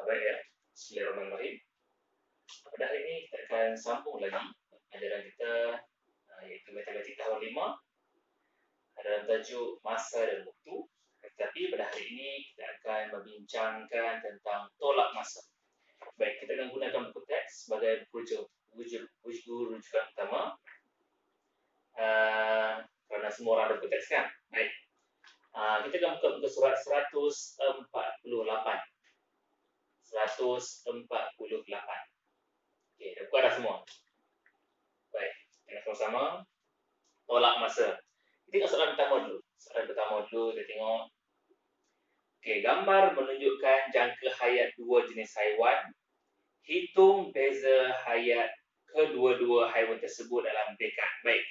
Baik ya, Bismillahirrahmanirrahim. Pada hari ini kita akan sambung lagi pelajaran kita iaitu matematik tahun 5 dalam tajuk masa dan waktu. Tetapi pada hari ini kita akan membincangkan tentang tolak masa. Baik, kita akan gunakan buku teks sebagai rujukan utama kerana semua orang ada buku teks kan. Baik, kita akan buka muka surat 148. 148. Okey, dah buka dah semua. Baik, kita sama-sama tolak masa. Kita tengok soalan pertama dulu. Soalan pertama dulu kita tengok. Okey, gambar menunjukkan jangka hayat dua jenis haiwan. Hitung beza hayat kedua-dua haiwan tersebut dalam dekad. Baik.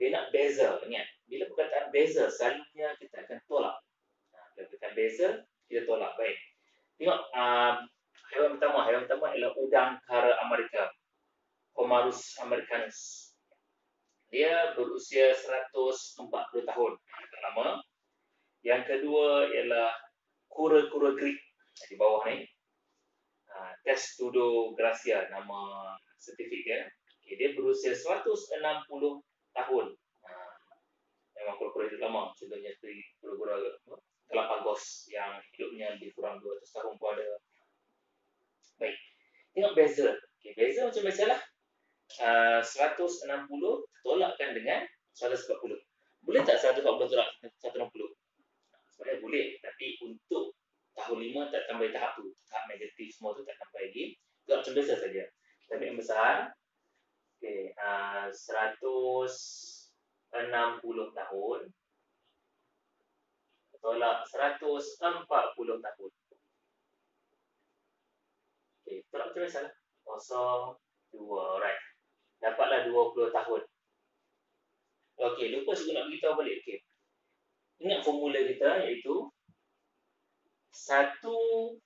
Dia nak beza, ingat. Bila perkataan beza, selalunya kita akan tolak. Bila perkataan beza, kita tolak. Baik. Tengok haiwan pertama ialah udang kara Amerika, Homarus americanus. Dia berusia 140 tahun, agak lama. Yang kedua ialah kura-kura Greek di bawah ni. Testudogracia nama saintifik dia. Okay, dia berusia 160 tahun. Memang kura-kura itu lama. Contohnya seperti kura-kura Galapagos yang hidupnya lebih kurang 200 tahun pun ada. Baik. Tengok beza. Okay, beza macam biasalah. 160 tolakkan dengan 140. Boleh tak 140 tolak 160? Sebenarnya boleh. Tapi untuk tahun 5 tak sampai tahap tu. Tahap negatif semua tu tak sampai lagi. Tengok macam biasa saja. Tapi yang besar. Okay, 160 tahun. Tolak 140 tahun. Okey, tolak macam biasa lah. 0, 2, right. Dapatlah 20 tahun. Okey, lupa saya nak beritahu balik. Okey. Ingat formula kita iaitu satu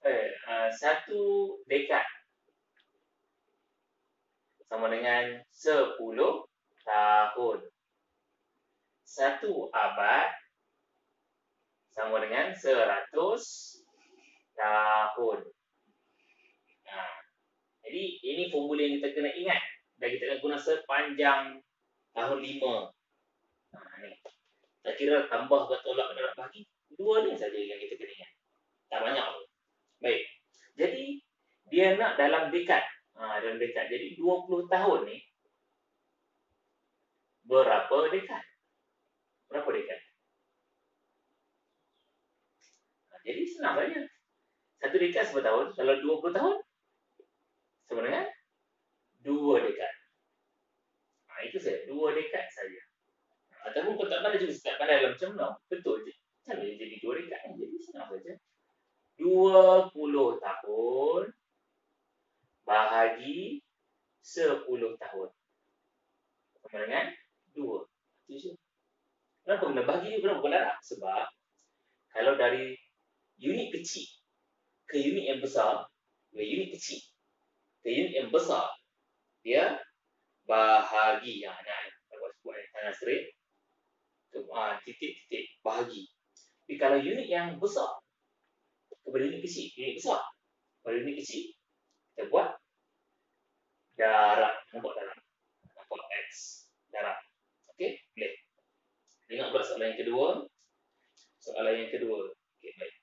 dekad sama dengan 10 tahun. Satu abad sama dengan 100 tahun. Jadi, ini formula yang kita kena ingat. Dan kita akan guna sepanjang tahun 5. Ni. Tak kira tambah ke tolak ke nak bagi. Dua ni saja yang kita kena ingat. Tak banyak pun. Baik. Jadi, dia nak dalam dekad. Dalam dekad. Jadi, 20 tahun ni. Berapa dekad? Berapa dekad? Jadi senang saja. Satu dekad berapa tahun? Kalau 20 tahun, sama dengan 2 dekad. Itu saja. 2 dekad saja. Ataupun kau tak pandai juga, tak pandai dalam macam mana? Betul je. Macam mana jadi 2 dekad? Jadi senang saja. 20 tahun bahagi 10 tahun. Sama dengan 2. Itu je. Kenapa kena bahagi? Kenapa kena darab? Sebab kalau dari unit kecil ke unit yang besar, unit kecil ke unit yang besar, dia bahagi. Nak buat tangan straight. Titik-titik bahagi. Tapi kalau unit yang besar kepada unit kecil, unit besar pada unit kecil, kita buat darab. Nampak darab? Nampak X. Darab. Okey? Boleh. Tengok pula soalan yang kedua. Soalan yang kedua. Okey, baik.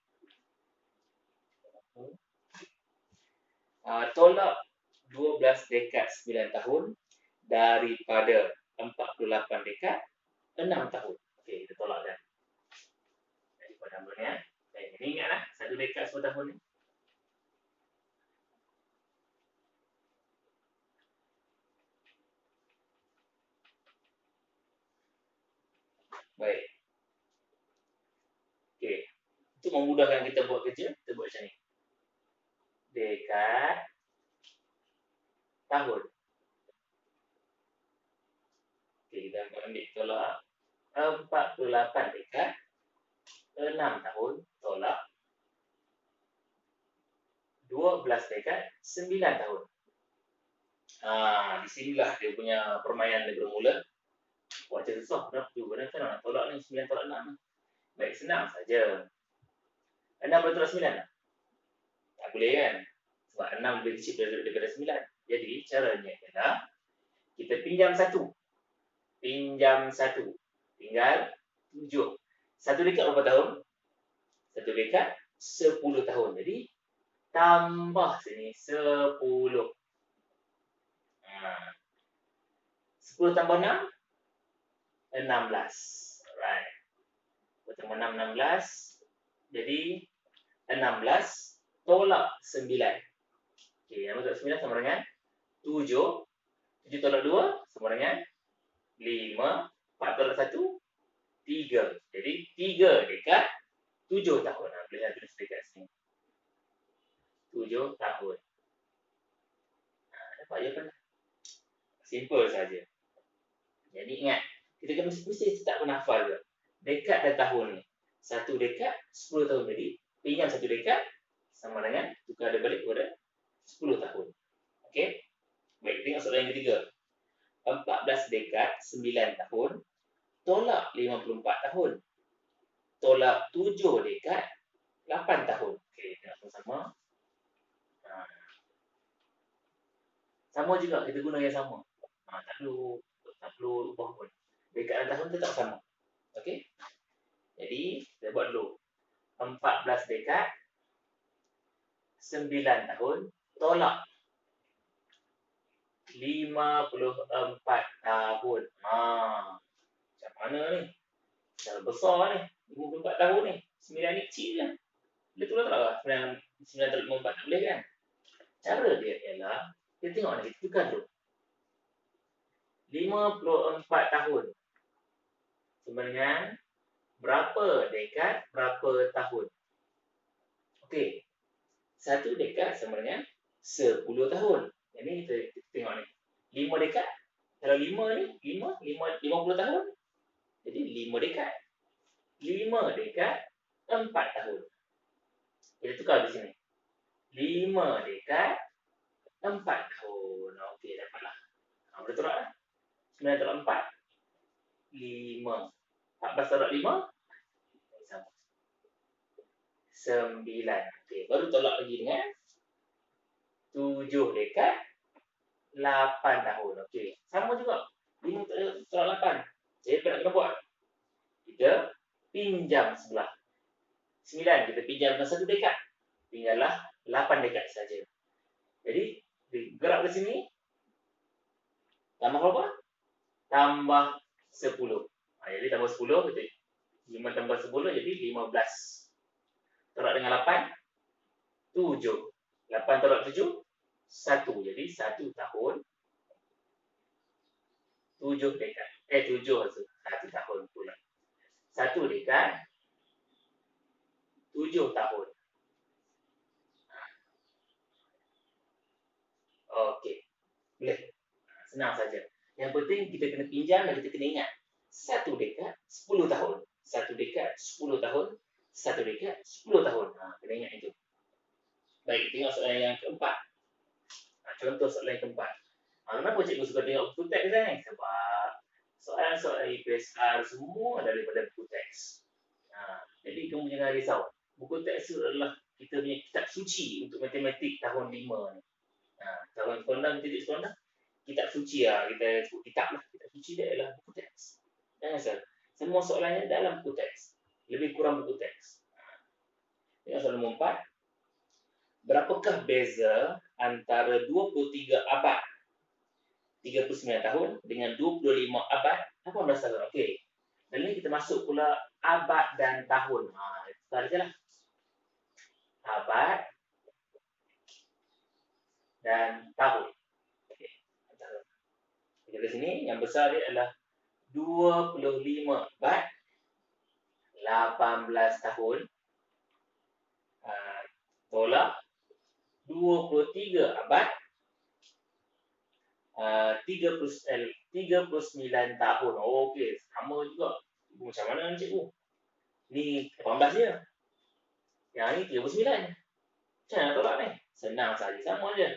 Tolak 12 dekad 9 tahun daripada 48 dekad 6 tahun. Okey, kita tolak kan. Jadi pada namanya. Baik, ini ingatlah 1 dekad 10 tahun ni. Baik. Okey. Untuk memudahkan kita buat kerja, kita buat macam ni. Dekad tahun. Okey, kita ambil tolak 48 dekad 6 tahun tolak 12 dekad 9 tahun. Di sinilah dia punya permainan dia bermula. Buat macam susah. Kenapa juga nak tolak ni 9 tolak 6. Baik, senang saja. 6 boleh tolak 9 tak? Tak boleh kan? Sebab 6 lebih kecil daripada 9. Jadi, caranya adalah kita pinjam 1. Pinjam 1. Tinggal 7. 1 dekad berapa tahun? 1 dekad 10 tahun. Jadi, tambah sini 10. 10 tambah 6, 16. Alright. 10 tambah 6, 16. Jadi, 16 tolak 9. Okey, yang tolak 9 sama dengan 7. 7 tolak 2 sama dengan 5. 4 tolak 1, 3. Jadi, 3 dekad 7 tahun. Boleh tulis dekat sini. 7 tahun. Dapat je kan? Simple saja. Jadi ingat, kita mesti tak pernah hafal juga. Dekad dan tahun ni. 1 dekad 10 tahun. Jadi, pinjam 1 dekad sama dengan tukar dia balik kepada 10 tahun. Okey? Baik, tengok soalan yang ketiga. 14 dekad 9 tahun tolak 54 tahun. Tolak 7 dekad 8 tahun. Okey, tengok sama-sama. Sama juga, kita guna yang sama. Tak perlu ubah pun. Dekad dan tahun tetap sama. Okey? Jadi, kita buat dulu. 14 dekad 9 tahun tolak 54 tahun. Macam mana ni? Dah besar ni. 54 tahun ni. 9 ni kecil je. Boleh tolak tak lah? 9 tolak 54 tak boleh kan? Cara dia ialah, kita tengok ni, kita tukar dulu. 54 tahun sama dengan berapa dekad, berapa tahun? Okey. 1 dekad sama dengan 10 tahun. Ini kita tengok ni. 5 dekad. Kalau 5 ni, 50 tahun. Jadi 5 dekad. 5 dekad 4 tahun. Kita tukar di sini. 5 dekad 4 tahun. Okey, dapatlah. Boleh tolak lah. 9 tolak 4, 5. 14 tolak 5, sama. 9. Okey, baru tolak lagi dengan 7 dekad 8 tahun. Okey, sama juga. 5 tolak 8. Jadi apa nak kena buat? Kita pinjam sebelah. 9 kita pinjamkan 1 dekad. Tinggallah 8 dekad saja. Jadi, gerak ke sini. Tambah berapa? Tambah 10. Jadi tambah 10, kita 5 tambah 10 jadi 15. Tolak dengan 8, 7. 8 tolak 7, 1. Jadi 1 tahun 7 dekad. 7 1 tahun pula. 1 dekad 7 tahun. Okey. Boleh. Senang saja. Yang penting kita kena pinjam dan kita kena ingat. 1 dekad 10 tahun. 1 dekad 10 tahun. 1 dekad 10 tahun. Kena ingat itu. Baik, tengok soalan yang keempat. Contoh soalan yang keempat. Kenapa cikgu suka tengok buku teks ni? Sebab soalan-soalan IPSR semua daripada buku teks. Jadi kamu jangan risau. Buku teks itu adalah kita punya kitab suci untuk matematik tahun 5 ni. Tahun sekolah, mendidik sekolah, kitab suci lah. Kita sebut kitab lah. Kitab suci dia adalah buku teks. Jangan salah. Semua soalannya dalam buku teks. Lebih kurang buku teks. Tengok soalan nombor 4. Berapakah beza antara 23 abad 39 tahun dengan 25 abad 18 tahun? Okey. Dan ini kita masuk pula abad dan tahun. Itu saja lah. Abad dan tahun. Okey. Kita ke sini, yang besar dia adalah 25 abad 18 tahun tolak 23 abad 39 tahun. Okey, sama juga. Macam mana ni cikgu? Ni 18 je. Yang ni 39. Macam mana tolak ni? Senang saja, sama je.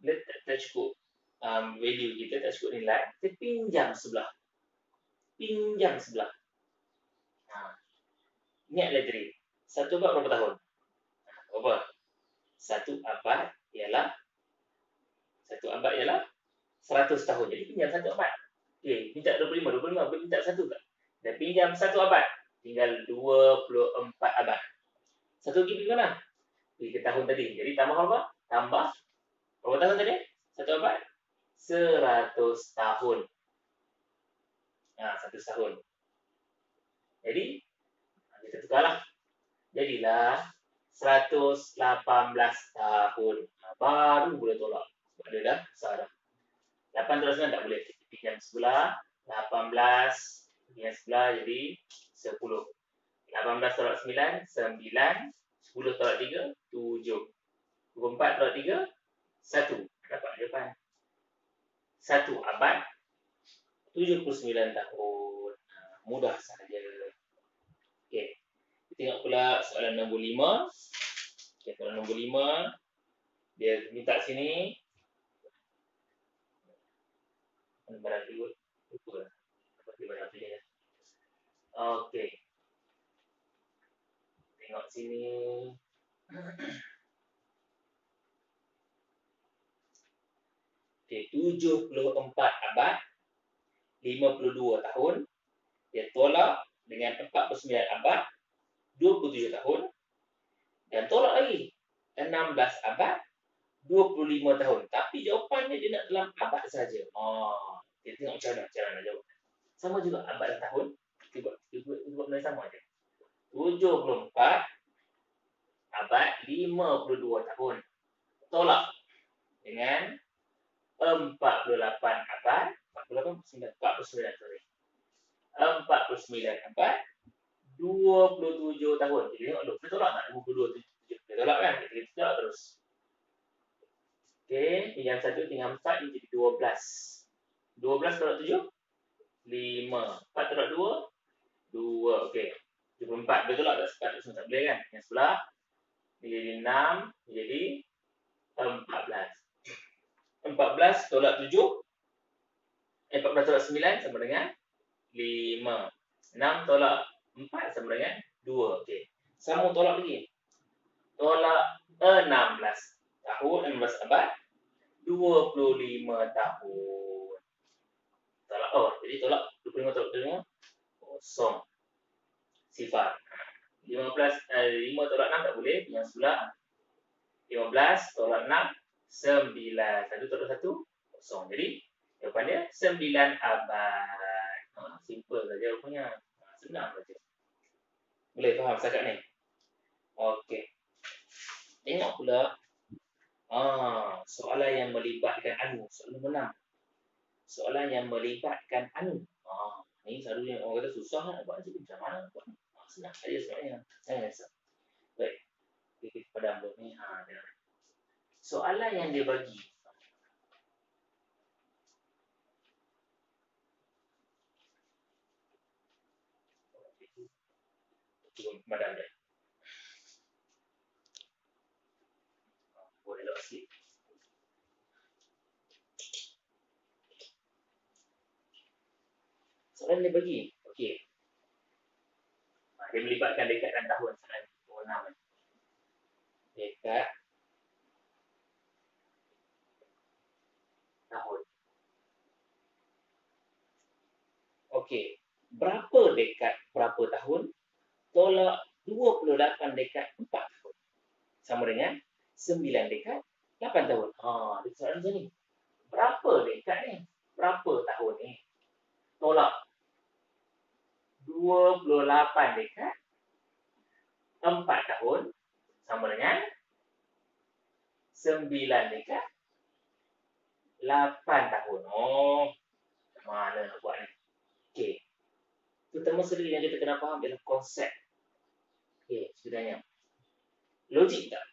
Bila tak cukup value kita, tak cukup nilai, kita pinjam sebelah. Pinjam sebelah. Ingat lagi tadi. 1 abad berapa tahun? Berapa? 1 abad ialah satu abad ialah 100 tahun. Jadi pinjam satu abad. Okey, minta 25 boleh minta satu tak? Dan pinjam satu abad, tinggal 24 abad. Satu lagi pergi mana? Pergi ke tahun tadi. Jadi tambah apa? Tambah berapa tahun tadi? Satu abad? 100 tahun. 100 tahun. Jadi, kita tukarlah. Jadilah 118 tahun. Baru boleh tolak. Sebab dia dah besar dah. 8 terus tak boleh. Pinjam sebelah. 18. Pinjam sebelah jadi 10. 18 tolak 9. 9. 10 tolak 3. 7. 24 tolak 3. 1. Dapat jawapan. 1 abad. 79 tahun. Mudah saja. Okey. Kita tengok pula soalan nombor 5. Okay, soalan nombor 5. Dia minta sini. Barang ikut. Lupa lah. Barang pilih ya. Okey. Tengok sini. Okey, 74 abad. 52 tahun. Dia tolak dengan 49 abad. 27 tahun. Dan tolak lagi 16 abad. 25 tahun. Tapi jawapannya dia nak dalam abad saja. Kita tengok macam mana cara nak jawab. Sama juga abad dan tahun. Kita buat benda sama je. 74 abad 52 tahun. Tolak dengan 48 abad. 49 sorry. 49 abad 27 tahun. Jadi tengok dulu. Kita tolak tak 22 kita tolak kan? Kita tolak terus. Okey, pinjam 1 tinggal 4 ini jadi 12. 12 tolak 7? 5. 4 tolak 2? 2. Okey. 74. Dia tolak tak? Tak boleh kan? Yang sebelah. Dia jadi 6. Dia jadi 14. 14 tolak 7. 14 tolak 9 sama dengan 5. 6 tolak 4 sama dengan 2. Okey. Sama tolak lagi. Tolak 16 tahun, 16 abad, 25 tahun. Tolak. Jadi tolak 25 tolak 25. Kosong. Sifar. 5 tolak 6 tak boleh. Yang sebelah. 15 tolak 6. 9. 1 tolak 1. Kosong. Jadi, jawapannya 9 abad. Simple saja rupanya. Senang saja. Boleh faham setakat ni? Okey. Tengok pula. Soalan yang melibatkan anu. Soalan nombor 6. Soalan yang melibatkan anu. Ni selalunya orang kata susah nak buat macam mana nak buat. Senang saja sebenarnya. Baik. Kita padam dulu ni. Soalan yang dia bagi. Padam dia. Boleh elok sikit. Soalan dia bagi. Okey. Dia melibatkan dekat dan tahun. Soalan nombor 6. Dekat tahun. Okey. Berapa dekat berapa tahun? Tolak 28 dekat 4 tahun. Sama dengan 9 dekat 8 tahun. Dia soalan macam ni. Berapa dekat ni? Berapa tahun ni? Tolak 28 dekat 4 tahun. Sama dengan 9 dekat 8 tahun. Mana nak buat ni? Okey. Pertama sekali yang kita kena faham adalah konsep. Okey, sebenarnya. Logik tak?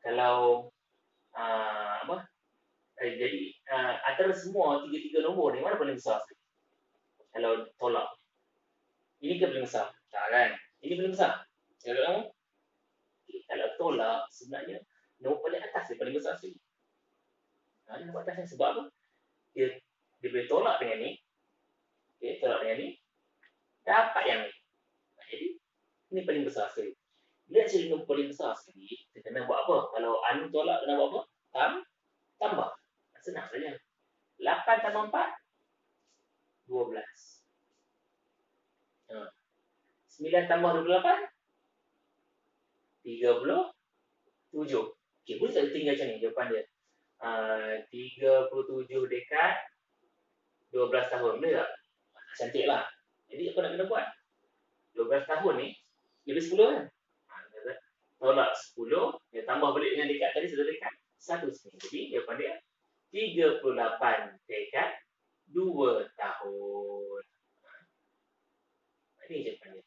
Kalau jadi antara semua tiga nombor ni mana paling besar? Kalau tolak. Ini ke paling besar? Tak kan? Ini paling besar. Kalau kamu? Okay. Kalau tolak sebenarnya nombor paling atas dia paling besar sekali. Nombor atas ni sebab apa? Dia boleh tolak dengan ni. Okey, tolak dengan ni. Dapat yang ni. Jadi ini paling besar sekali. Bila ciri nombor paling besar sekali, kita kena buat apa? Kalau anu tolak, kena buat apa? Tambah. Senang saja. 8 tambah 4, 12. 9 tambah 28, 37. Okey, boleh tak tinggal macam ni jawapan dia? 37 dekad 12 tahun. Boleh tak? Cantiklah. Jadi apa nak kena buat? 12 tahun ni lebih 10 kan? Tolak 10, dia tambah balik dengan dekad tadi, satu dekad, satu sini. Jadi jawapan dia 38 dekad 2 tahun. Ini jawapan dia.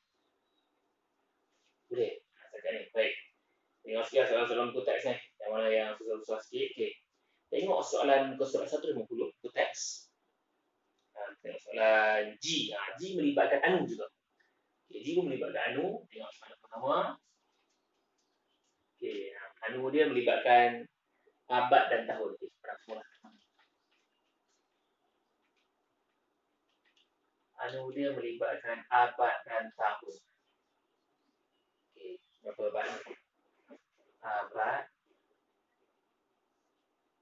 Boleh? Setakat ni. Baik. Tengok sikit soalan-soalan buku teks ni. Yang mana yang susah-susah sikit. Okay. Tengok soalan muka surat 150 buku teks. Tengok soalan G. G melibatkan anu juga. Okay, G pun melibatkan anu. Tengok soalan pertama. Okay, anu dia melibatkan abad dan tahun. Okay, semula. Anu dia melibatkan abad dan tahun. Okay, berapa abad ni? Abad,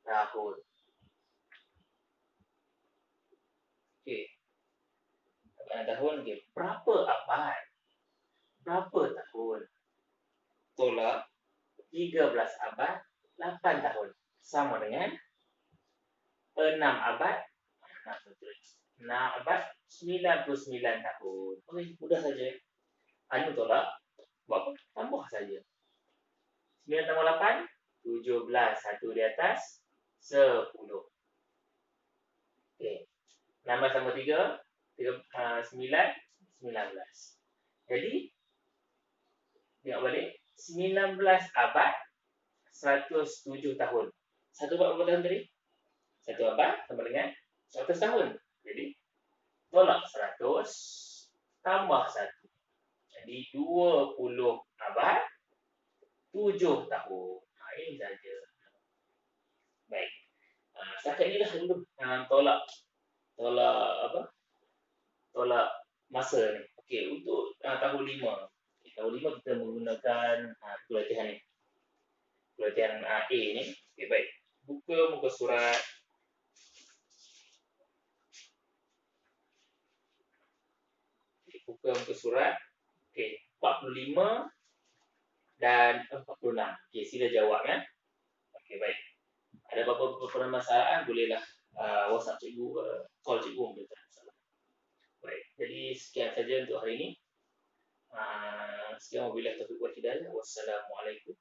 tahun. Okay. Abad dan tahun. Okay. Berapa abad? Berapa tahun? Tolak 13 abad, 8 tahun. Sama dengan 6 abad, 6 abad, 99 tahun. Okey, mudah saja. Anu tolak, buat apa? Tambah saja. 9 tambah 8, 17. Satu di atas, 10. Okey. 16 tambah 3, 9, 19. Jadi, tengok balik. 19 abad, 107 tahun. Satu abad berapa tahun tadi? Satu abad sama dengan 100 tahun. Jadi, tolak 100 tambah 1. Jadi, 20 abad, 7 tahun. Ini saja. Baik. Setakat inilah dulu. Tolak apa? Tolak masa ni. Okey, untuk tahun 5. Tahun 5 kita menggunakan pelatihan ni. Pelatihan A ni. Okey, baik. Buka muka surat. Buka muka surat. Okey, 45 dan 46. Okey, sila jawab ya. Okey, baik. Ada apa-apa permasalahan, bolehlah WhatsApp cikgu, call cikgu, boleh tak masalah. Baik, jadi sekian saja untuk hari ini. Sekian wabillahi taufiq wal hidayah. Wassalamualaikum.